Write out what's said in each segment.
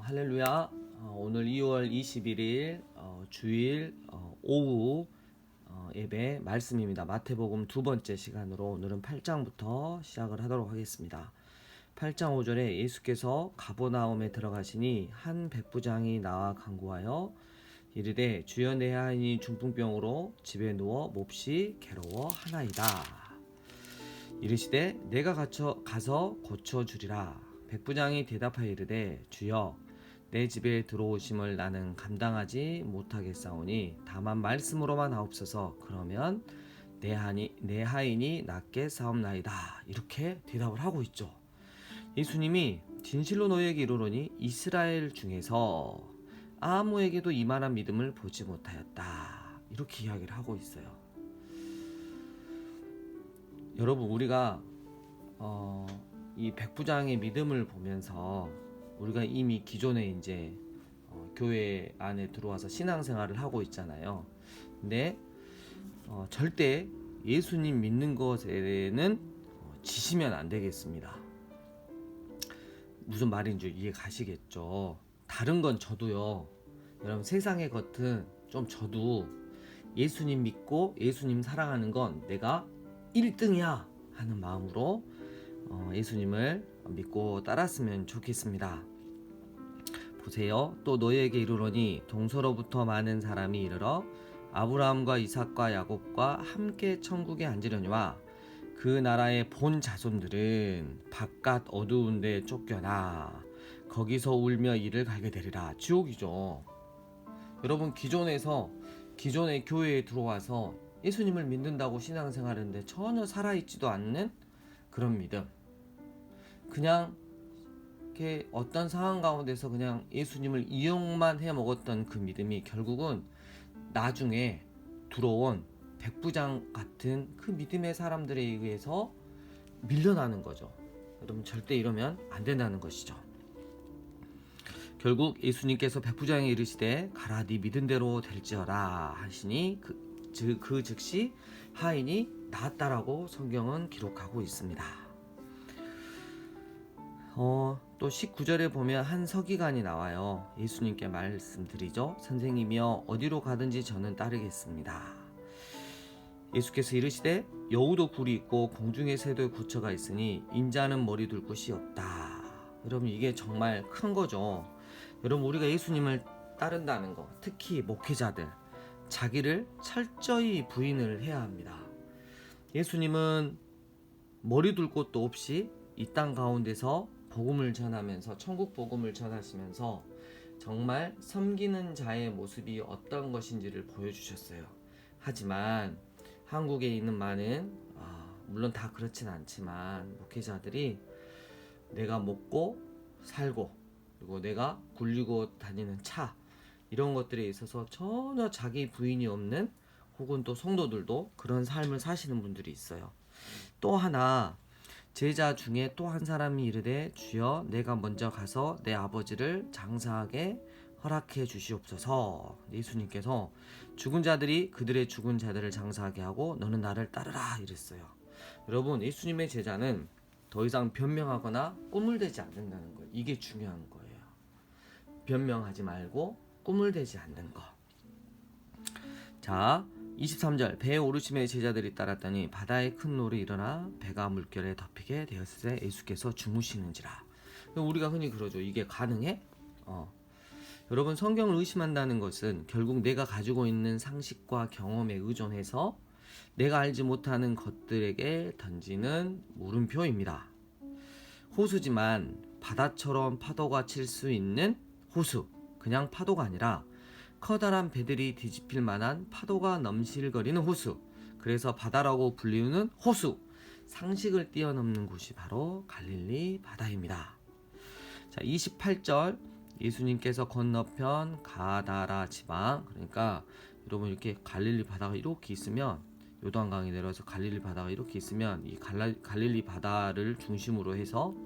할렐루야. 오늘 2월 21일 주일 오후 예배 말씀입니다. 마태복음 두 번째 시간으로 오늘은 8장부터 시작을 하도록 하겠습니다. 8장 5절에 예수께서 가버나움에 들어가시니 한 백부장이 나와 간구하여 이르되 주여 내 아인이 중풍병으로 집에 누워 몹시 괴로워하나이다. 이르시되 내가 가서 고쳐주리라. 백부장이 대답하여 이르되 주여 내 집에 들어오심을 나는 감당하지 못하겠사오니 다만 말씀으로만 하옵소서. 그러면 내 하인이 낫게 사옵나이다. 이렇게 대답을 하고 있죠. 예수님이 진실로 너희에게 이르노니 이스라엘 중에서 아무에게도 이만한 믿음을 보지 못하였다. 이렇게 이야기를 하고 있어요. 여러분, 우리가 이 백부장의 믿음을 보면서 우리가 이미 기존에 이제 교회 안에 들어와서 신앙생활을 하고 있잖아요. 근데 절대 예수님 믿는 것에는 지시면 안 되겠습니다. 무슨 말인지 이해 가시겠죠. 다른 건 저도요. 여러분, 세상의 것은 좀 저도 예수님 믿고 예수님 사랑하는 건 내가 1등이야 하는 마음으로 예수님을 믿고 따랐으면 좋겠습니다. 보세요. 또 너희에게 이르노니 동서로부터 많은 사람이 이르러 아브라함과 이삭과 야곱과 함께 천국에 앉으려니와 그 나라의 본 자손들은 바깥 어두운 데 쫓겨나 거기서 울며 이를 갈게 되리라. 지옥이죠. 여러분, 기존의 교회에 들어와서 예수님을 믿는다고 신앙생활하는데 전혀 살아있지도 않는 그런 믿음, 그냥 이렇게 어떤 상황 가운데서 그냥 예수님을 이용만 해 먹었던 그 믿음이 결국은 나중에 들어온 백부장 같은 그 믿음의 사람들에 의해서 밀려나는 거죠. 여러분, 절대 이러면 안 된다는 것이죠. 결국 예수님께서 백부장에 이르시되 가라 네 믿은 대로 될지어라 하시니 그 즉시 하인이 나았다라고 성경은 기록하고 있습니다. 또 19절에 보면 한 서기관이 나와요. 예수님께 말씀드리죠. 선생님이여 어디로 가든지 저는 따르겠습니다. 예수께서 이르시되 여우도 굴이 있고 공중의 새도 고처가 있으니 인자는 머리 둘 곳이 없다. 여러분, 이게 정말 큰 거죠. 여러분, 우리가 예수님을 따른다는 거, 특히 목회자들, 자기를 철저히 부인을 해야 합니다. 예수님은 머리 둘 곳도 없이 이 땅 가운데서 복음을 전하면서, 천국 복음을 전하시면서 정말 섬기는 자의 모습이 어떤 것인지를 보여주셨어요. 하지만 한국에 있는 많은 물론 다 그렇진 않지만 목회자들이 내가 먹고 살고 그리고 내가 굴리고 다니는 차, 이런 것들에 있어서 전혀 자기 부인이 없는, 혹은 또 성도들도 그런 삶을 사시는 분들이 있어요. 또 하나, 제자 중에 또 한 사람이 이르되 주여 내가 먼저 가서 내 아버지를 장사하게 허락해 주시옵소서. 예수님께서 죽은 자들이 그들의 죽은 자들을 장사하게 하고 너는 나를 따르라 이랬어요. 여러분, 예수님의 제자는 더 이상 변명하거나 꾸물대지 않는다는 거예요. 이게 중요한 거예요. 변명하지 말고 꾸물대지 않는 거. 자, 23절 배에 오르심에 제자들이 따랐더니 바다에 큰 노를 일어나 배가 물결에 덮이게 되었을 때 예수께서 주무시는지라. 우리가 흔히 그러죠. 이게 가능해? 여러분, 성경을 의심한다는 것은 결국 내가 가지고 있는 상식과 경험에 의존해서 내가 알지 못하는 것들에게 던지는 물음표입니다. 호수지만 바다처럼 파도가 칠 수 있는 호수, 그냥 파도가 아니라 커다란 배들이 뒤집힐 만한 파도가 넘실거리는 호수, 그래서 바다라고 불리우는 호수, 상식을 뛰어넘는 곳이 바로 갈릴리 바다입니다. 자, 28절 예수님께서 건너편 가다라 지방, 그러니까 여러분 이렇게 갈릴리 바다가 이렇게 있으면, 요단강이 내려서 갈릴리 바다가 이렇게 있으면 이 갈릴리 바다를 중심으로 해서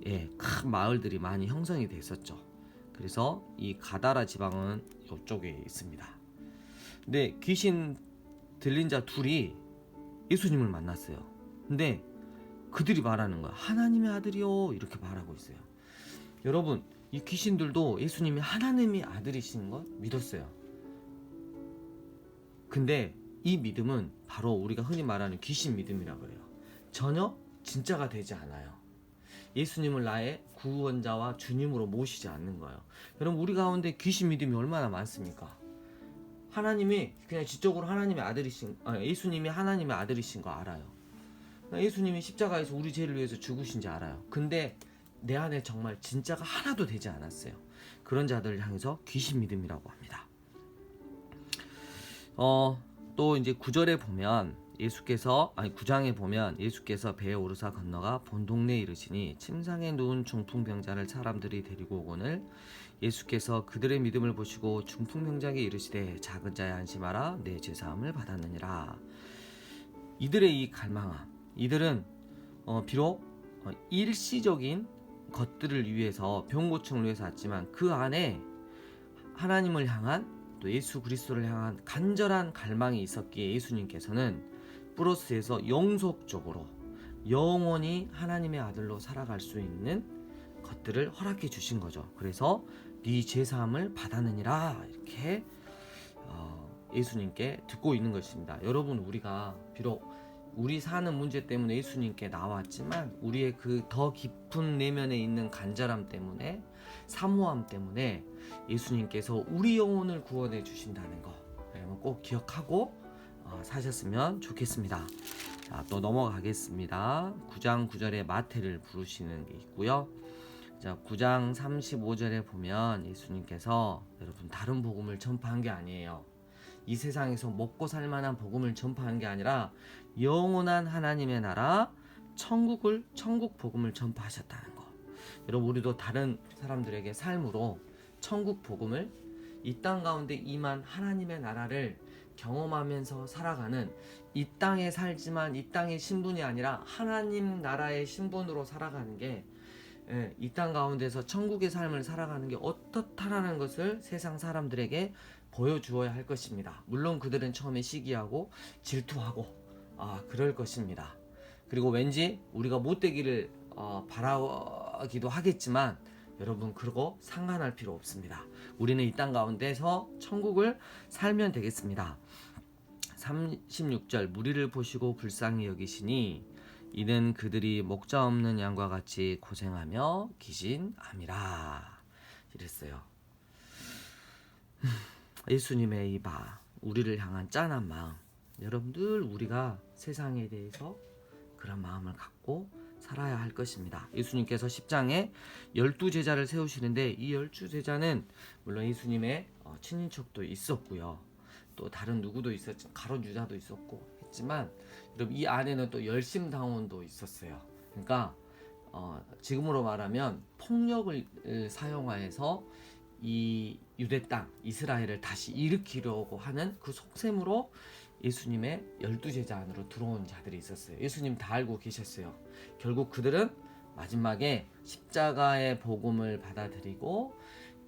큰 마을들이 많이 형성이 됐었죠. 그래서 이 가다라 지방은 이쪽에 있습니다. 근데 귀신 들린 자 둘이 예수님을 만났어요. 근데 그들이 말하는 거야. 하나님의 아들이요, 이렇게 말하고 있어요. 여러분, 이 귀신들도 예수님이 하나님의 아들이신 걸 믿었어요. 근데 이 믿음은 바로 우리가 흔히 말하는 귀신 믿음이라고 그래요. 전혀 진짜가 되지 않아요. 예수님을 나의 구원자와 주님으로 모시지 않는 거예요. 여러분, 우리 가운데 귀신 믿음이 얼마나 많습니까? 하나님이 그냥 지적으로 하나님의 아들이신, 예수님이 하나님의 아들이신 거 알아요. 예수님이 십자가에서 우리 죄를 위해서 죽으신지 알아요. 근데 내 안에 정말 진짜가 하나도 되지 않았어요. 그런 자들을 향해서 귀신 믿음이라고 합니다. 또 이제 9절에 보면 9장에 보면 예수께서 배에 오르사 건너가 본 동네에 이르시니 침상에 누운 중풍병자를 사람들이 데리고 오거늘 예수께서 그들의 믿음을 보시고 중풍병자에게 이르시되 작은 자야 안심하라 내 죄사함을 받았느니라. 이들의 이 갈망함, 이들은 비록 일시적인 것들을 위해서 병 고침을 위해서 왔지만 그 안에 하나님을 향한 또 예수 그리스도를 향한 간절한 갈망이 있었기에 예수님께서는 프로스에서 영속적으로 영원히 하나님의 아들로 살아갈 수 있는 것들을 허락해 주신 거죠. 그래서 네 죄사함을 받았느니라 이렇게 예수님께 듣고 있는 것입니다. 여러분, 우리가 비록 우리 사는 문제 때문에 예수님께 나왔지만 우리의 그 더 깊은 내면에 있는 간절함 때문에, 사모함 때문에 예수님께서 우리 영혼을 구원해 주신다는 거 여러분 꼭 기억하고 사셨으면 좋겠습니다. 자, 또 넘어가겠습니다. 9장 9절에 마태를 부르시는 게 있고요. 자, 9장 35절에 보면 예수님께서 여러분 다른 복음을 전파한 게 아니에요. 이 세상에서 먹고 살만한 복음을 전파한 게 아니라 영원한 하나님의 나라 천국 복음을 전파하셨다는 거. 여러분, 우리도 다른 사람들에게 삶으로 천국 복음을, 이 땅 가운데 임한 하나님의 나라를 경험하면서 살아가는, 이 땅에 살지만 이 땅의 신분이 아니라 하나님 나라의 신분으로 살아가는 게, 이 땅 가운데서 천국의 삶을 살아가는 게 어떻다라는 것을 세상 사람들에게 보여주어야 할 것입니다. 물론 그들은 처음에 시기하고 질투하고 그럴 것입니다. 그리고 왠지 우리가 못되기를 바라기도 하겠지만 여러분, 그러고 상관할 필요 없습니다. 우리는 이 땅 가운데서 천국을 살면 되겠습니다. 36절 무리를 보시고 불쌍히 여기시니 이는 그들이 목자 없는 양과 같이 고생하며 기진함이라 이랬어요. 예수님의 이 우리를 향한 짠한 마음, 여러분들 우리가 세상에 대해서 그런 마음을 갖고 살아야 할 것입니다. 예수님께서 10장에 12제자를 세우시는데 이 12제자는 물론 예수님의 친인척도 있었고요. 또 다른 누구도 있었지만 가룟 유다도 있었고 했지만 여러분, 이 안에는 또 열심당원도 있었어요. 그러니까 지금으로 말하면 폭력을 사용하여서 이 유대 땅 이스라엘을 다시 일으키려고 하는 그 속셈으로 예수님의 12제자 안으로 들어온 자들이 있었어요. 예수님 다 알고 계셨어요. 결국 그들은 마지막에 십자가의 복음을 받아들이고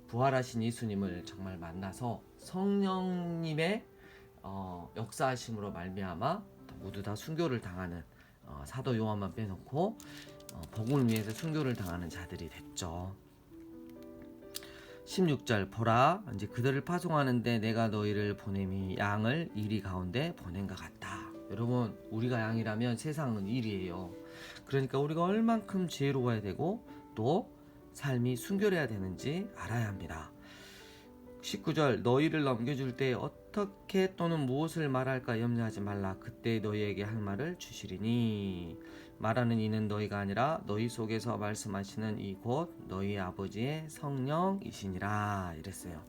부활하신 예수님을 정말 만나서 성령님의 역사하심으로 말미암아 모두 다 순교를 당하는, 사도 요한만 빼놓고 복음을 위해서 순교를 당하는 자들이 됐죠. 16절 보라 이제 그들을 파송하는데 내가 너희를 보냄이 양을 이리 가운데 보낸 것 같다. 여러분, 우리가 양이라면 세상은 일이에요. 그러니까 우리가 얼만큼 지혜로워야 되고 또 삶이 순결해야 되는지 알아야 합니다. 19절 너희를 넘겨줄 때 어떻게 또는 무엇을 말할까 염려하지 말라. 그때 너희에게 할 말을 주시리니 말하는 이는 너희가 아니라 너희 속에서 말씀하시는 이 곧 너희 아버지의 성령이시니라 이랬어요.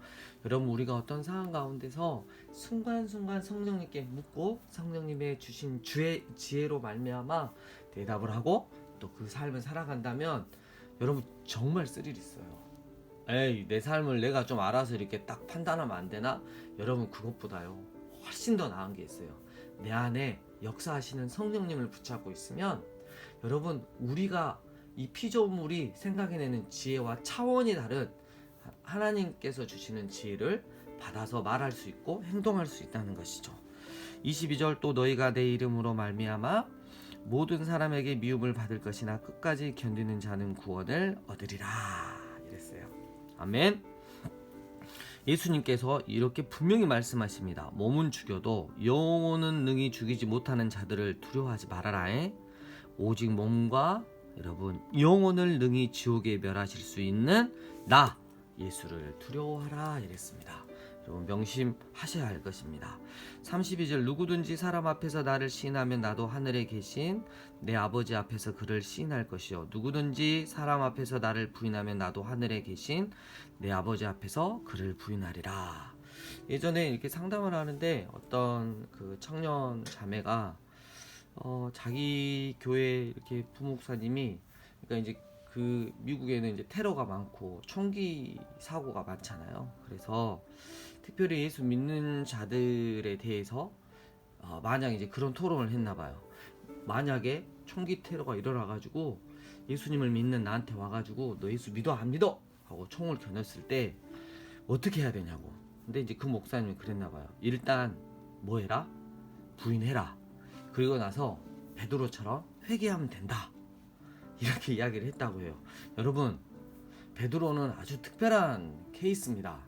여러분, 우리가 어떤 상황 가운데서 순간순간 성령님께 묻고 성령님의 주신 주의 지혜로 말미암아 대답을 하고 또 그 삶을 살아간다면 여러분 정말 스릴 있어요. 에이, 내 삶을 내가 좀 알아서 이렇게 딱 판단하면 안 되나? 여러분, 그것보다요 훨씬 더 나은 게 있어요. 내 안에 역사하시는 성령님을 붙잡고 있으면 여러분, 우리가 이 피조물이 생각해내는 지혜와 차원이 다른 하나님께서 주시는 지혜를 받아서 말할 수 있고 행동할 수 있다는 것이죠. 22절 또 너희가 내 이름으로 말미암아 모든 사람에게 미움을 받을 것이나 끝까지 견디는 자는 구원을 얻으리라 이랬어요. 아멘. 예수님께서 이렇게 분명히 말씀하십니다. 몸은 죽여도 영혼은 능히 죽이지 못하는 자들을 두려워하지 말아라. 오직 몸과 여러분 영혼을 능히 지옥에 멸하실 수 있는 나 예수를 두려워하라 이랬습니다. 여러분 명심하셔야 할 것입니다. 32절 누구든지 사람 앞에서 나를 시인하면 나도 하늘에 계신 내 아버지 앞에서 그를 시인할 것이요 누구든지 사람 앞에서 나를 부인하면 나도 하늘에 계신 내 아버지 앞에서 그를 부인하리라. 예전에 이렇게 상담을 하는데 어떤 그 청년 자매가 자기 교회 이렇게 부목사님이 그러니까 이제 그 미국에는 이제 테러가 많고 총기 사고가 많잖아요. 그래서 특별히 예수 믿는 자들에 대해서 만약 이제 그런 토론을 했나 봐요. 만약에 총기 테러가 일어나가지고 예수님을 믿는 나한테 와가지고 너 예수 믿어 안 믿어? 하고 총을 겨눴을 때 어떻게 해야 되냐고. 근데 이제 그 목사님이 그랬나 봐요. 일단 뭐 해라? 부인해라. 그리고 나서 베드로처럼 회개하면 된다. 이렇게 이야기를 했다고 해요. 여러분 베드로는 아주 특별한 케이스입니다.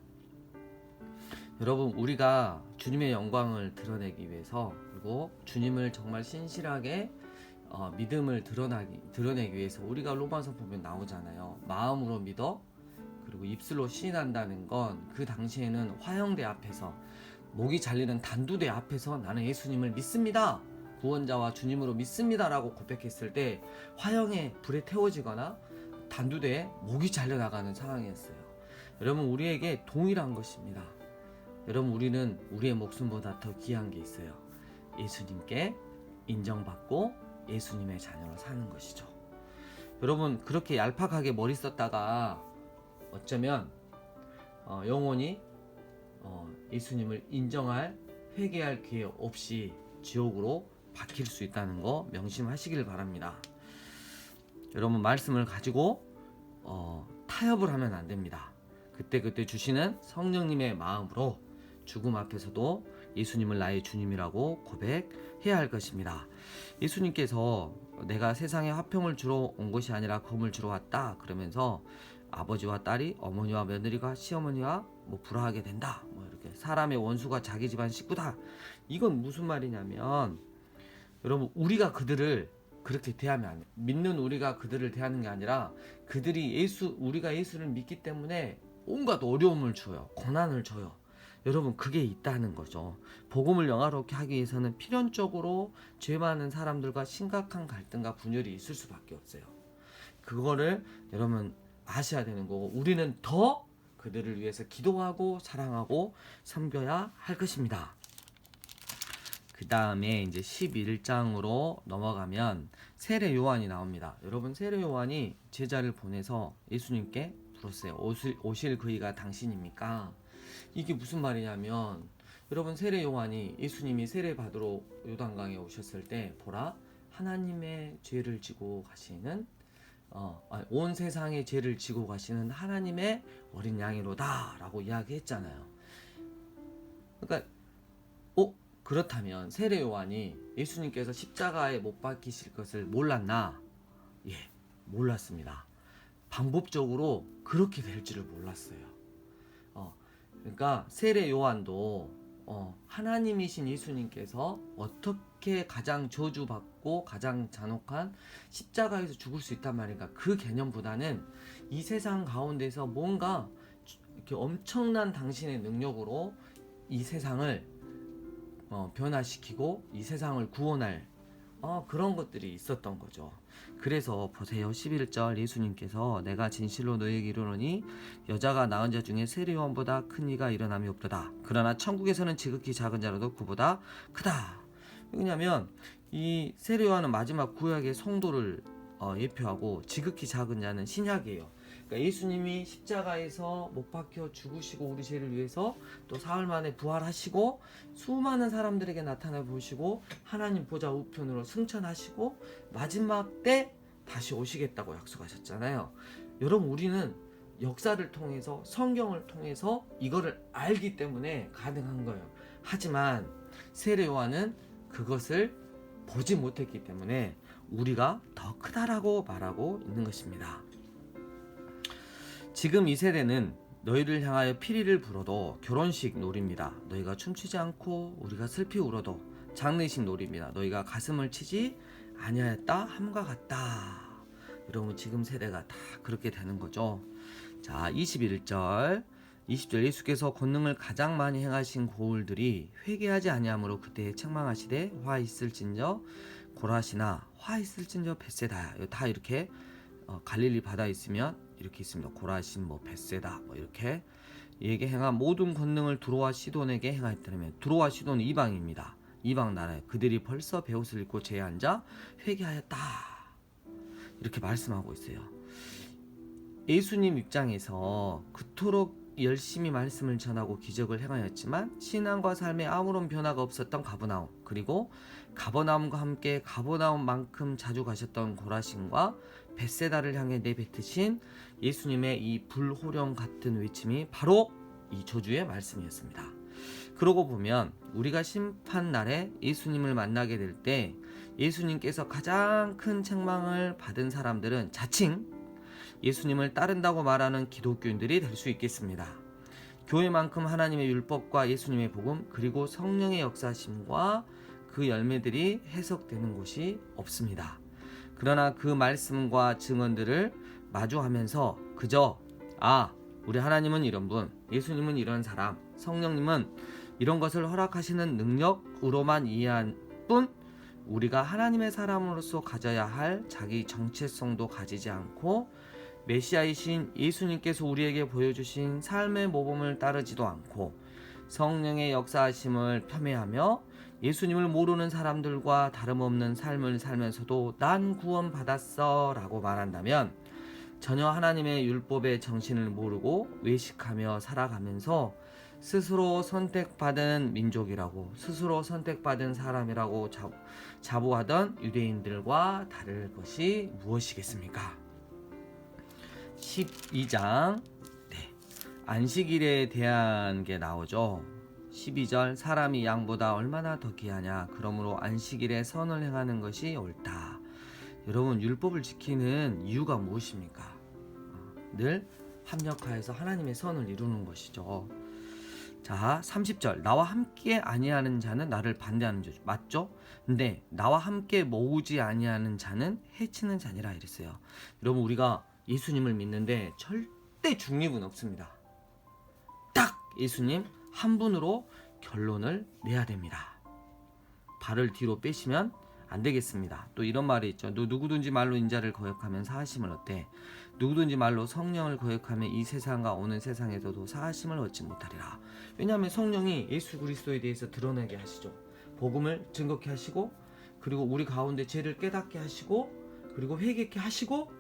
여러분 우리가 주님의 영광을 드러내기 위해서 그리고 주님을 정말 신실하게 믿음을 드러내기 위해서 우리가 로마서 보면 나오잖아요. 마음으로 믿어 그리고 입술로 시인한다는 건 그 당시에는 화형대 앞에서 목이 잘리는 단두대 앞에서 나는 예수님을 믿습니다. 구원자와 주님으로 믿습니다라고 고백했을 때 화형에 불에 태워지거나 단두대에 목이 잘려나가는 상황이었어요. 여러분 우리에게 동일한 것입니다. 여러분 우리는 우리의 목숨보다 더 귀한 게 있어요. 예수님께 인정받고 예수님의 자녀로 사는 것이죠. 여러분 그렇게 얄팍하게 머리 썼다가 어쩌면 영원히 예수님을 인정할 회개할 기회 없이 지옥으로 박힐 수 있다는 거 명심하시길 바랍니다. 여러분 말씀을 가지고 타협을 하면 안 됩니다. 그때 주시는 성령님의 마음으로 죽음 앞에서도 예수님을 나의 주님이라고 고백해야 할 것입니다. 예수님께서 내가 세상에 화평을 주러 온 것이 아니라 검을 주러 왔다 그러면서 아버지와 딸이 어머니와 며느리가 시어머니와 불화하게 된다. 이렇게 사람의 원수가 자기 집안 식구다. 이건 무슨 말이냐면 여러분 우리가 그들을 그렇게 대하면 안 돼. 믿는 우리가 그들을 대하는 게 아니라 그들이 우리가 예수를 믿기 때문에 온갖 어려움을 줘요. 고난을 줘요. 여러분 그게 있다는 거죠. 복음을 영화롭게 하기 위해서는 필연적으로 죄 많은 사람들과 심각한 갈등과 분열이 있을 수밖에 없어요. 그거를 여러분 아셔야 되는 거고 우리는 더 그들을 위해서 기도하고 사랑하고 섬겨야 할 것입니다. 그 다음에 이제 11장으로 넘어가면 세례 요한이 나옵니다. 여러분 세례 요한이 제자를 보내서 예수님께 물었어요. 오실 그이가 당신입니까? 이게 무슨 말이냐면 여러분 세례 요한이 예수님이 세례 받으러 요단강에 오셨을 때 보라 하나님의 죄를 지고 가시는 온 세상의 죄를 지고 가시는 하나님의 어린 양이로다 라고 이야기했잖아요. 그러니까 그렇다면 세례 요한이 예수님께서 십자가에 못 박히실 것을 몰랐나? 예, 몰랐습니다. 방법적으로 그렇게 될 줄을 몰랐어요. 그러니까 세례 요한도 하나님이신 예수님께서 어떻게 가장 저주받고 가장 잔혹한 십자가에서 죽을 수 있단 말인가 그 개념보다는 이 세상 가운데서 뭔가 이렇게 엄청난 당신의 능력으로 이 세상을 변화시키고 이 세상을 구원할 그런 것들이 있었던 거죠. 그래서 보세요. 11절 예수님께서 내가 진실로 너희에게 이르노니 여자가 낳은 자 중에 세례 요한보다 큰 이가 일어남이 없도다. 그러나 천국에서는 지극히 작은 자라도 그보다 크다. 왜냐하면 이 세례 요한은 마지막 구약의 성도를 예표하고 지극히 작은 자는 신약이에요. 그러니까 예수님이 십자가에서 못 박혀 죽으시고 우리 죄를 위해서 또 사흘 만에 부활하시고 수많은 사람들에게 나타나 보시고 하나님 보좌 우편으로 승천하시고 마지막 때 다시 오시겠다고 약속하셨잖아요. 여러분 우리는 역사를 통해서 성경을 통해서 이거를 알기 때문에 가능한 거예요. 하지만 세례 요한은 그것을 보지 못했기 때문에 우리가 더 크다라고 말하고 있는 것입니다. 지금 이 세대는 너희를 향하여 피리를 불어도 결혼식 놀입니다. 너희가 춤추지 않고 우리가 슬피 울어도 장례식 놀입니다. 너희가 가슴을 치지 아니하였다 함과 같다. 여러분 지금 세대가 다 그렇게 되는 거죠. 자, 21절 20절 예수께서 권능을 가장 많이 행하신 고울들이 회개하지 아니하므로 그때에 책망하시되 화 있을진저 고라시나 화 있을진저 벳세다야. 다 이렇게 갈릴리 바다 있으면 이렇게 있습니다. 고라신 뭐 벳세다 뭐 이렇게 얘게 행한 모든 권능을 두로와 시돈에게 행하였다면 두로와 시돈은 이방입니다. 이방 나라에 그들이 벌써 베옷을 입고 제에 앉아 회개하였다. 이렇게 말씀하고 있어요. 예수님 입장에서 그토록 열심히 말씀을 전하고 기적을 행하였지만 신앙과 삶에 아무런 변화가 없었던 가버나움, 그리고 가버나움과 함께 가버나움만큼 자주 가셨던 고라신과 벳세다를 향해 내뱉으신 예수님의 이 불호령 같은 외침이 바로 이 저주의 말씀이었습니다. 그러고 보면 우리가 심판날에 예수님을 만나게 될 때 예수님께서 가장 큰 책망을 받은 사람들은 자칭 예수님을 따른다고 말하는 기독교인들이 될 수 있겠습니다. 교회만큼 하나님의 율법과 예수님의 복음 그리고 성령의 역사심과 그 열매들이 해석되는 곳이 없습니다. 그러나 그 말씀과 증언들을 마주하면서 그저 우리 하나님은 이런 분, 예수님은 이런 사람, 성령님은 이런 것을 허락하시는 능력으로만 이해한 뿐 우리가 하나님의 사람으로서 가져야 할 자기 정체성도 가지지 않고 메시아이신 예수님께서 우리에게 보여주신 삶의 모범을 따르지도 않고 성령의 역사하심을 폄훼하며 예수님을 모르는 사람들과 다름없는 삶을 살면서도 난 구원받았어 라고 말한다면 전혀 하나님의 율법의 정신을 모르고 외식하며 살아가면서 스스로 선택받은 민족이라고 스스로 선택받은 사람이라고 자부하던 유대인들과 다를 것이 무엇이겠습니까? 12장 안식일에 대한 게 나오죠. 12절 사람이 양보다 얼마나 더 귀하냐 그러므로 안식일에 선을 행하는 것이 옳다. 여러분 율법을 지키는 이유가 무엇입니까? 늘 합력하여서 하나님의 선을 이루는 것이죠. 자 30절 나와 함께 아니하는 자는 나를 반대하는 자 맞죠? 근데 나와 함께 모으지 아니하는 자는 해치는 자니라 이랬어요. 여러분 우리가 예수님을 믿는데 절대 중립은 없습니다. 딱 예수님 한 분으로 결론을 내야 됩니다. 발을 뒤로 빼시면 안 되겠습니다. 또 이런 말이 있죠. 너 누구든지 말로 인자를 거역하면 사하심을 얻되 누구든지 말로 성령을 거역하면 이 세상과 오는 세상에서도 사하심을 얻지 못하리라. 왜냐하면 성령이 예수 그리스도에 대해서 드러내게 하시죠. 복음을 증거케 하시고 그리고 우리 가운데 죄를 깨닫게 하시고 그리고 회개케 하시고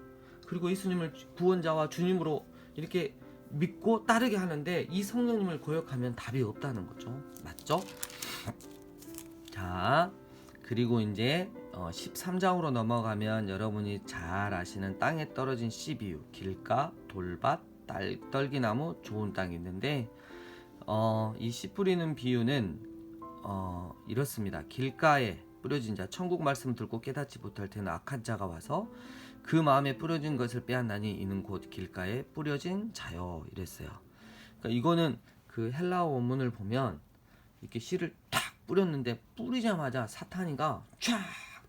그리고 예수님을 구원자와 주님으로 이렇게 믿고 따르게 하는데 이 성령님을 거역하면 답이 없다는 거죠. 맞죠? 자 그리고 이제 13장으로 넘어가면 여러분이 잘 아시는 땅에 떨어진 씨 비유 길가, 돌밭, 떨기나무, 좋은 땅이 있는데 이 씨 뿌리는 비유는 이렇습니다. 길가에 뿌려진 자 천국 말씀 듣고 깨닫지 못할 때는 악한 자가 와서 그 마음에 뿌려진 것을 빼앗나니 이는 곧 길가에 뿌려진 자요 이랬어요. 그러니까 이거는 그 헬라어 원문을 보면 이렇게 씨를 탁 뿌렸는데 뿌리자마자 사탄이가 쫙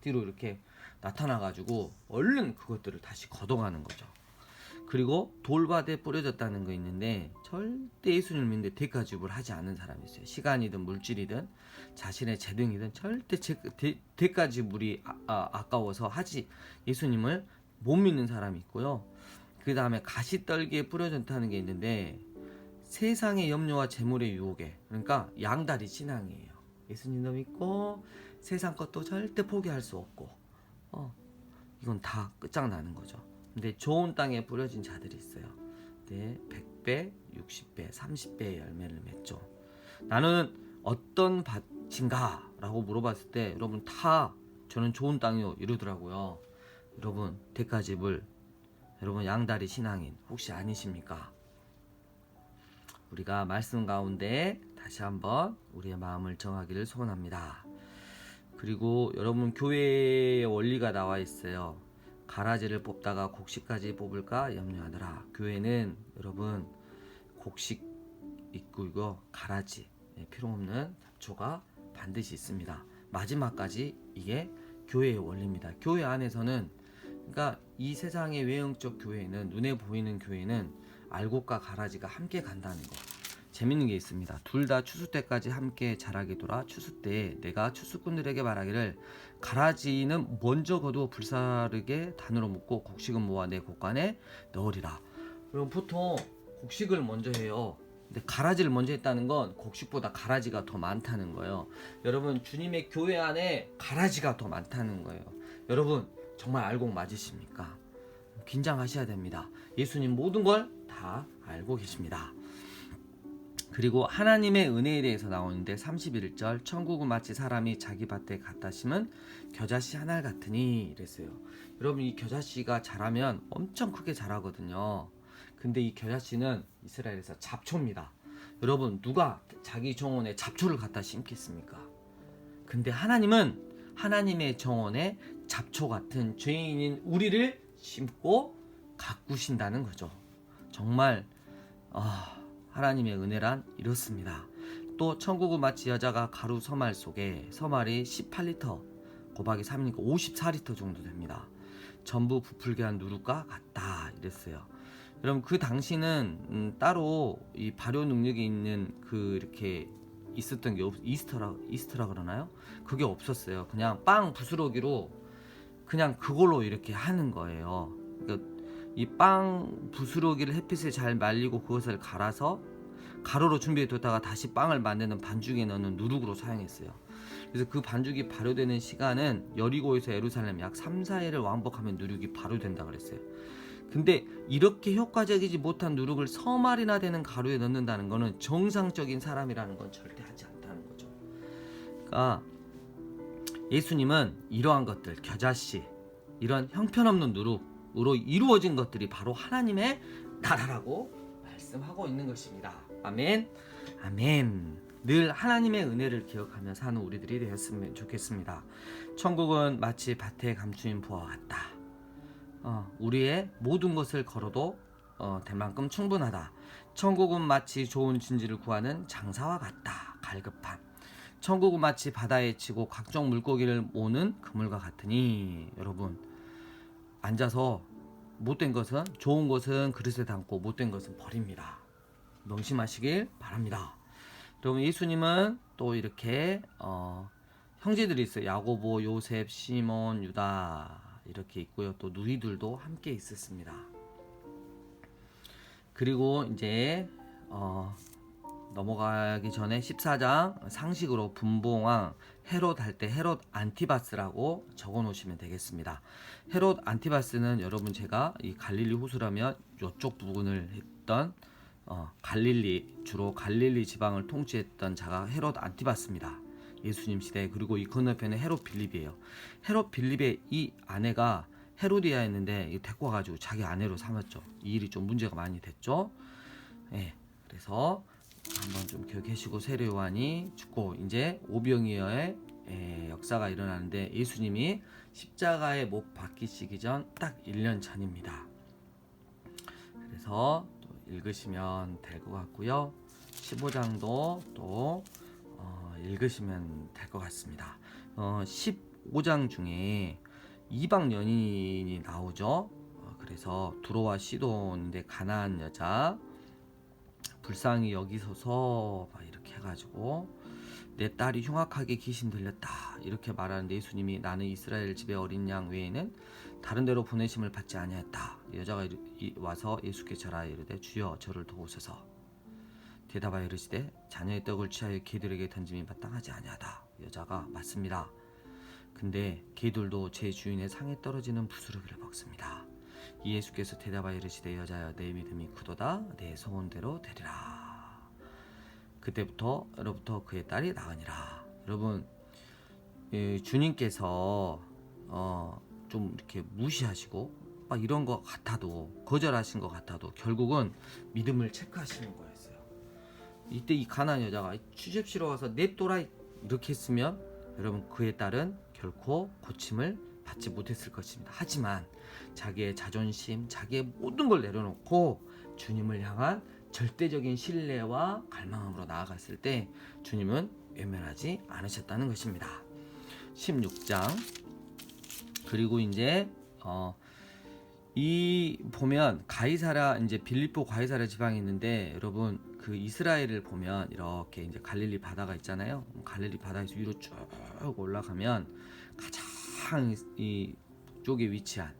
뒤로 이렇게 나타나가지고 얼른 그것들을 다시 걷어가는 거죠. 그리고 돌밭에 뿌려졌다는 거 있는데 절대 예수님을 믿는데 대가지불 하지 않는 사람이 있어요. 시간이든 물질이든 자신의 재능이든 절대 대가지불이 아까워서 예수님을 못 믿는 사람이 있고요. 그 다음에 가시떨기에 뿌려졌다는 게 있는데 세상의 염려와 재물의 유혹에 그러니까 양다리 신앙이에요. 예수님도 믿고 세상 것도 절대 포기할 수 없고 이건 다 끝장나는 거죠. 근데 좋은 땅에 뿌려진 자들이 있어요. 네, 100배, 60배, 30배의 열매를 맺죠. 나는 어떤 밭인가? 라고 물어봤을 때 여러분 다 저는 좋은 땅이요 이러더라고요. 여러분 대가집을 여러분 양다리 신앙인 혹시 아니십니까? 우리가 말씀 가운데 다시 한번 우리의 마음을 정하기를 소원합니다. 그리고 여러분 교회의 원리가 나와 있어요. 가라지를 뽑다가 곡식까지 뽑을까 염려하더라. 교회는 여러분 곡식 있고 이거 가라지 필요 없는 잡초가 반드시 있습니다. 마지막까지 이게 교회의 원리입니다. 교회 안에서는 그러니까 이 세상의 외형적 교회는 눈에 보이는 교회는 알곡과 가라지가 함께 간다는 거. 재밌는 게 있습니다. 둘 다 추수 때까지 함께 자라게 돌아 추수 때에 내가 추수꾼들에게 말하기를 가라지는 먼저 거두어 불사르게 단으로 묶고 곡식은 모아 내 곡간에 넣으리라. 그럼 보통 곡식을 먼저 해요. 근데 가라지를 먼저 했다는 건 곡식보다 가라지가 더 많다는 거예요. 여러분 주님의 교회 안에 가라지가 더 많다는 거예요. 여러분 정말 알곡 맞으십니까? 긴장하셔야 됩니다. 예수님 모든 걸 다 알고 계십니다. 그리고 하나님의 은혜에 대해서 나오는데 31절 천국은 마치 사람이 자기 밭에 갖다 심은 겨자씨 한 알 같으니 이랬어요. 여러분 이 겨자씨가 자라면 엄청 크게 자라거든요. 근데 이 겨자씨는 이스라엘에서 잡초입니다. 여러분 누가 자기 정원에 잡초를 갖다 심겠습니까? 근데 하나님은 하나님의 정원에 잡초 같은 죄인인 우리를 심고 가꾸신다는 거죠. 정말 하나님의 은혜란 이렇습니다. 또 천국은 마치 여자가 가루 서말 속에 서말이 18리터 곱하기 3이니까 54리터 정도 됩니다. 전부 부풀게 한 누룩과 같다 이랬어요. 여러분 그 당시는 따로 이 발효 능력이 있는 그 이렇게 있었던 게 이스트라 그러나요? 그게 없었어요. 그냥 빵 부스러기로 그냥 그걸로 이렇게 하는 거예요. 그러니까 이 빵 부스러기를 햇빛에 잘 말리고 그것을 갈아서 가루로 준비해뒀다가 다시 빵을 만드는 반죽에 넣는 누룩으로 사용했어요. 그래서 그 반죽이 발효되는 시간은 여리고에서 예루살렘 약 3, 4일을 왕복하면 누룩이 발효된다 그랬어요. 근데 이렇게 효과적이지 못한 누룩을 서말이나 되는 가루에 넣는다는 거는 정상적인 사람이라는 건 절대 하지 않다는 거죠. 그러니까 예수님은 이러한 것들 겨자씨 이런 형편없는 누룩으로 이루어진 것들이 바로 하나님의 나라라고 말씀하고 있는 것입니다. 아멘. 아멘. 늘 하나님의 은혜를 기억하며 사는 우리들이 되었으면 좋겠습니다. 천국은 마치 밭에 감추인 부와 같다. 우리의 모든 것을 걸어도 될 만큼 충분하다. 천국은 마치 좋은 진지를 구하는 장사와 같다. 갈급함. 천국은 마치 바다에 치고 각종 물고기를 모는 그물과 같으니 여러분 앉아서 못된 것은 좋은 것은 그릇에 담고 못된 것은 버립니다. 명심하시길 바랍니다. 여러분 예수님은 또 이렇게 형제들이 있어요. 야고보, 요셉, 시몬, 유다 이렇게 있고요. 또 누이들도 함께 있었습니다. 그리고 이제 넘어가기 전에 14장 상식으로 분봉왕 헤롯 할 때 헤롯 안티바스라고 적어 놓으시면 되겠습니다. 헤롯 안티바스는 여러분 제가 이 갈릴리 호수라면 이쪽 부분을 했던 주로 갈릴리 지방을 통치했던 자가 헤롯 안티바스입니다. 예수님 시대. 그리고 이 건너편에 헤롯 빌립이에요. 헤롯 빌립의 이 아내가 헤로디아였는데 데리고 와가지고 자기 아내로 삼았죠. 이 일이 좀 문제가 많이 됐죠. 네, 그래서 한번 좀 기억하시고 세례 요한이 죽고 이제 오병이어의 역사가 일어나는데 예수님이 십자가에 못 박히시기 전 딱 1년 전입니다. 그래서 또 읽으시면 될 것 같고요. 15장도 또 읽으시면 될 것 같습니다. 15장 중에 이방 연인이 나오죠. 그래서 두로와 시돈인데 가나안 여자 불쌍히 여기소서 이렇게 해가지고 내 딸이 흉악하게 귀신 들렸다 이렇게 말하는데 예수님이 나는 이스라엘 집의 어린 양 외에는 다른 데로 보내심을 받지 아니했다. 여자가 와서 예수께 절하여 이르되 주여 저를 도우소서. 대답하여 이르시되 자녀의 떡을 취하여 개들에게 던짐이 마땅하지 아니하다. 여자가 맞습니다. 근데 개들도 제 주인의 상에 떨어지는 부스러기를 먹습니다. 이 예수께서 대답하여 이르시되 여자여 내 믿음이 크도다 내 소원대로 되리라. 그때부터 그의 딸이 나으니라. 여러분 주님께서 좀 이렇게 무시하시고 막 이런 것 같아도 거절하신 것 같아도 결국은 믿음을 체크하시는 거였어요. 이때 이 가나안 여자가 취집시러 와서 냅둬라 이렇게 했으면 여러분 그의 딸은 결코 고침을 받지 못했을 것입니다. 하지만 자기의 자존심, 자기의 모든 걸 내려놓고 주님을 향한 절대적인 신뢰와 갈망으로 나아갔을 때 주님은 외면하지 않으셨다는 것입니다. 16장 그리고 이제 이 보면 가이사라 이제 빌립보 가이사라 지방이 있는데 여러분 그 이스라엘을 보면 이렇게 이제 갈릴리 바다가 있잖아요. 갈릴리 바다에서 위로 쭉 올라가면 가장 이 북쪽에 위치한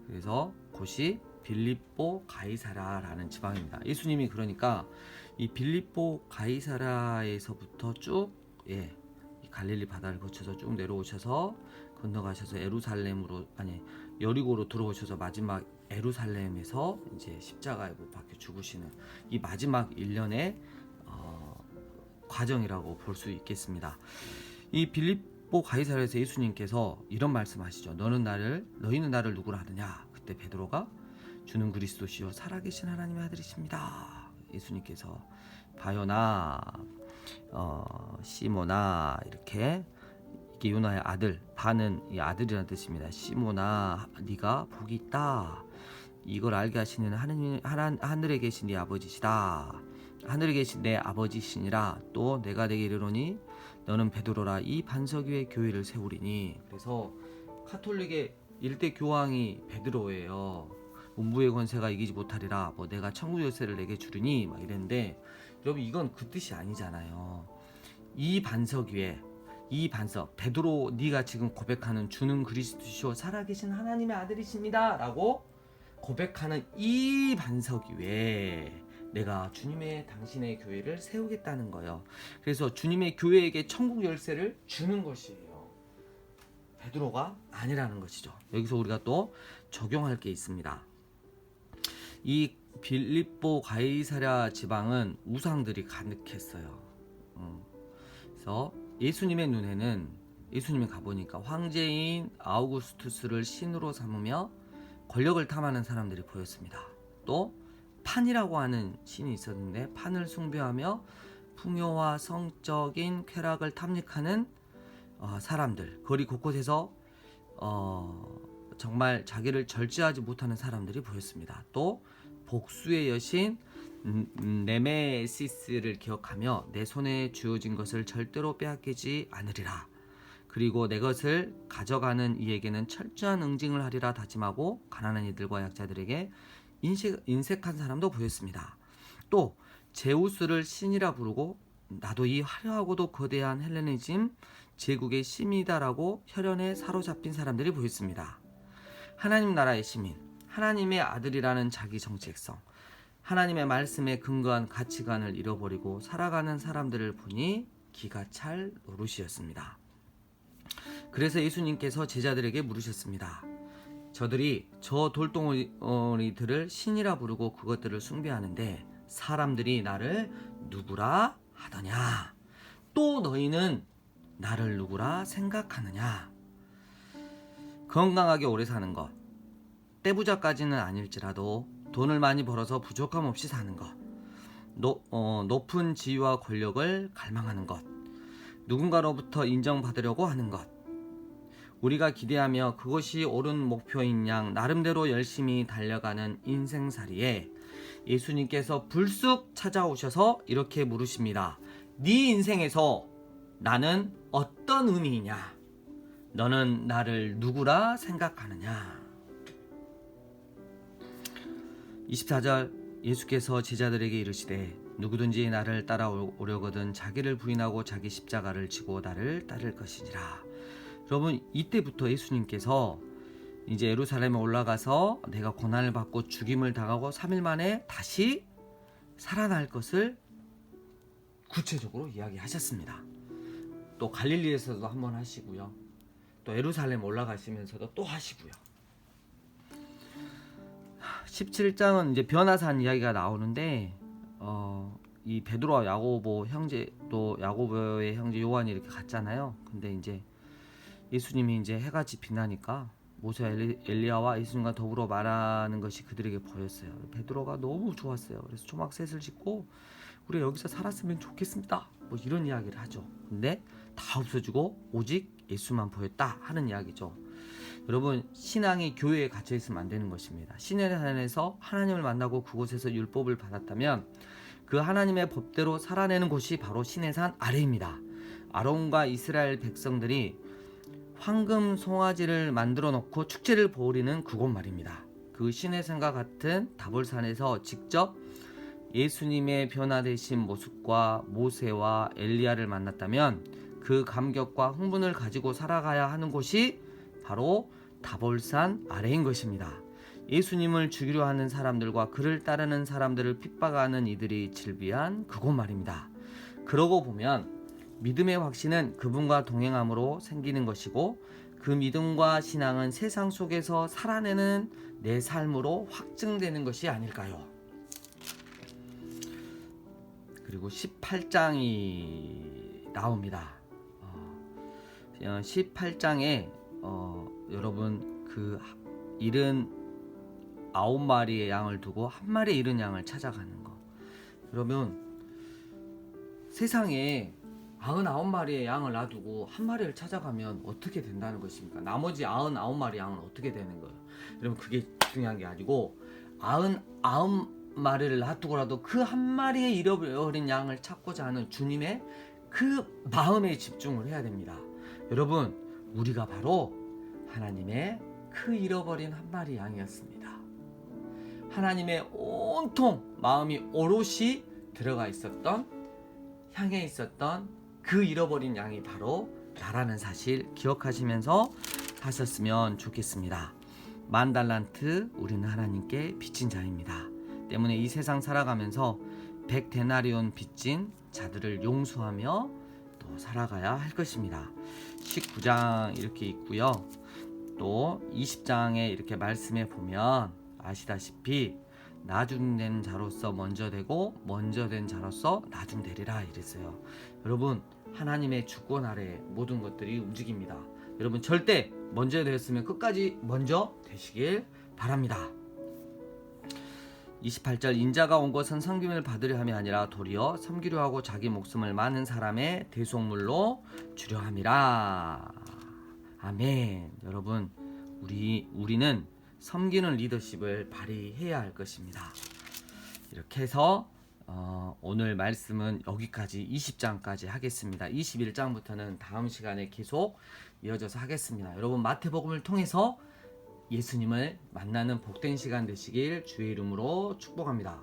그래서 곳이 빌립보 가이사라라는 지방입니다. 예수님이 그러니까 이 빌립보 가이사라에서부터 쭉 이 갈릴리 바다를 거쳐서 쭉 내려오셔서 건너가셔서 여리고로 들어오셔서 마지막 예루살렘에서 이제 십자가에 못 박혀 죽으시는 이 마지막 일련의 과정이라고 볼 수 있겠습니다. 이 빌립보 가이사라에서 예수님께서 이런 말씀하시죠. 너희는 나를 누구라 하느냐? 그때 베드로가 주는 그리스도시요 살아계신 하나님의 아들이십니다. 예수님께서 바요나 시모나 이렇게 이게 요나의 아들, 바는 이 아들이라는 뜻입니다. 시모나 네가 복이 있다. 이걸 알게 하시는 하늘에 계신 네 아버지시다. 하늘에 계신 내 아버지시니라. 또 내가 내게 이르노니 너는 베드로라 이 반석 위에 교회를 세우리니. 그래서 카톨릭의 일대 교황이 베드로예요. 음부의 권세가 이기지 못하리라. 내가 천국 열쇠를 내게 주리니 막 이랬는데 여러분 이건 그 뜻이 아니잖아요. 이 반석 위에 이 반석 베드로 네가 지금 고백하는 주는 그리스도시요 살아계신 하나님의 아들이십니다 라고 고백하는 이 반석 위에 내가 당신의 교회를 세우겠다는 거예요. 그래서 주님의 교회에게 천국 열쇠를 주는 것이에요. 베드로가 아니라는 것이죠. 여기서 우리가 또 적용할 게 있습니다. 이 빌립보 가이사랴 지방은 우상들이 가득했어요. 그래서 예수님의 눈에는 예수님이 가보니까 황제인 아우구스투스를 신으로 삼으며 권력을 탐하는 사람들이 보였습니다. 또 판이라고 하는 신이 있었는데 판을 숭배하며 풍요와 성적인 쾌락을 탐닉하는 사람들, 거리 곳곳에서 정말 자기를 절제하지 못하는 사람들이 보였습니다. 또 복수의 여신 네메시스를 기억하며 내 손에 주어진 것을 절대로 빼앗기지 않으리라. 그리고 내 것을 가져가는 이에게는 철저한 응징을 하리라 다짐하고 가난한 이들과 약자들에게 인색한 사람도 보였습니다. 또 제우스를 신이라 부르고 나도 이 화려하고도 거대한 헬레니즘 제국의 신이다라고 혈연에 사로잡힌 사람들이 보였습니다. 하나님 나라의 시민, 하나님의 아들이라는 자기 정체성, 하나님의 말씀에 근거한 가치관을 잃어버리고 살아가는 사람들을 보니 기가 찰 노릇이었습니다. 그래서 예수님께서 제자들에게 물으셨습니다. 저들이 저 돌덩어리들을 신이라 부르고 그것들을 숭배하는데 사람들이 나를 누구라 하더냐? 또 너희는 나를 누구라 생각하느냐? 건강하게 오래 사는 것, 떼부자까지는 아닐지라도 돈을 많이 벌어서 부족함 없이 사는 것, 높은 지위와 권력을 갈망하는 것, 누군가로부터 인정받으려고 하는 것, 우리가 기대하며 그것이 옳은 목표인 양 나름대로 열심히 달려가는 인생살이에 예수님께서 불쑥 찾아오셔서 이렇게 물으십니다. 네 인생에서 나는 어떤 의미이냐? 너는 나를 누구라 생각하느냐? 24절 예수께서 제자들에게 이르시되 누구든지 나를 따라오려거든 자기를 부인하고 자기 십자가를 지고 나를 따를 것이니라. 여러분 이때부터 예수님께서 이제 예루살렘에 올라가서 내가 고난을 받고 죽임을 당하고 3일 만에 다시 살아날 것을 구체적으로 이야기하셨습니다. 또 갈릴리에서도 한번 하시고요. 또 예루살렘 올라가시면서도 또 하시고요. 17장은 이제 변화산 이야기가 나오는데 이 베드로와 야고보 형제 또 야고보의 형제 요한이 이렇게 갔잖아요. 근데 이제 예수님이 이제 해같이 빛나니까 모세 엘리야와 예수님과 더불어 말하는 것이 그들에게 보였어요. 베드로가 너무 좋았어요. 그래서 초막셋을 짓고 우리 여기서 살았으면 좋겠습니다. 뭐 이런 이야기를 하죠. 근데 다 없어지고 오직 예수만 보였다 하는 이야기죠. 여러분, 신앙이 교회에 갇혀 있으면 안 되는 것입니다. 시내산에서 하나님을 만나고 그곳에서 율법을 받았다면 그 하나님의 법대로 살아내는 곳이 바로 시내산 아래입니다. 아론과 이스라엘 백성들이 황금 송아지를 만들어 놓고 축제를 벌이는 그곳 말입니다. 그 시내산과 같은 다볼산에서 직접 예수님의 변화되신 모습과 모세와 엘리야를 만났다면 그 감격과 흥분을 가지고 살아가야 하는 곳이 바로 다볼산 아래인 것입니다. 예수님을 죽이려 하는 사람들과 그를 따르는 사람들을 핍박하는 이들이 즐비한 그곳 말입니다. 그러고 보면 믿음의 확신은 그분과 동행함으로 생기는 것이고 그 믿음과 신앙은 세상 속에서 살아내는 내 삶으로 확증되는 것이 아닐까요? 그리고 18장이 나옵니다. 18장에 여러분 그 79마리의 양을 두고 한 마리 잃은 양을 찾아가는 거. 그러면 세상에 99마리의 양을 놔두고 한 마리를 찾아가면 어떻게 된다는 것입니까? 나머지 99마리 양은 어떻게 되는 거예요? 여러분, 그게 중요한 게 아니고 99마리를 놔두고라도 그 한 마리의 잃어버린 양을 찾고자 하는 주님의 그 마음에 집중을 해야 됩니다. 여러분, 우리가 바로 하나님의 그 잃어버린 한 마리 양이었습니다. 하나님의 온통 마음이 오롯이 들어가 있었던, 향해 있었던 그 잃어버린 양이 바로 나라는 사실 기억하시면서 하셨으면 좋겠습니다. 10,000달란트 우리는 하나님께 빚진 자입니다. 때문에 이 세상 살아가면서 100데나리온 빚진 자들을 용서하며 또 살아가야 할 것입니다. 19장 이렇게 있고요. 또 20장에 이렇게 말씀해 보면 아시다시피 나중된 자로서 먼저 되고 먼저 된 자로서 나중되리라 이랬어요. 여러분, 하나님의 주권 아래 모든 것들이 움직입니다. 여러분, 절대 먼저 되었으면 끝까지 먼저 되시길 바랍니다. 28절, 인자가 온 것은 섬김을 받으려 함이 아니라 도리어 섬기려 하고 자기 목숨을 많은 사람의 대속물로 주려 함이라. 아멘. 여러분, 우리는 섬기는 리더십을 발휘해야 할 것입니다. 이렇게 해서 오늘 말씀은 여기까지 20장까지 하겠습니다. 21장부터는 다음 시간에 계속 이어져서 하겠습니다. 여러분, 마태복음을 통해서 예수님을 만나는 복된 시간 되시길 주의 이름으로 축복합니다.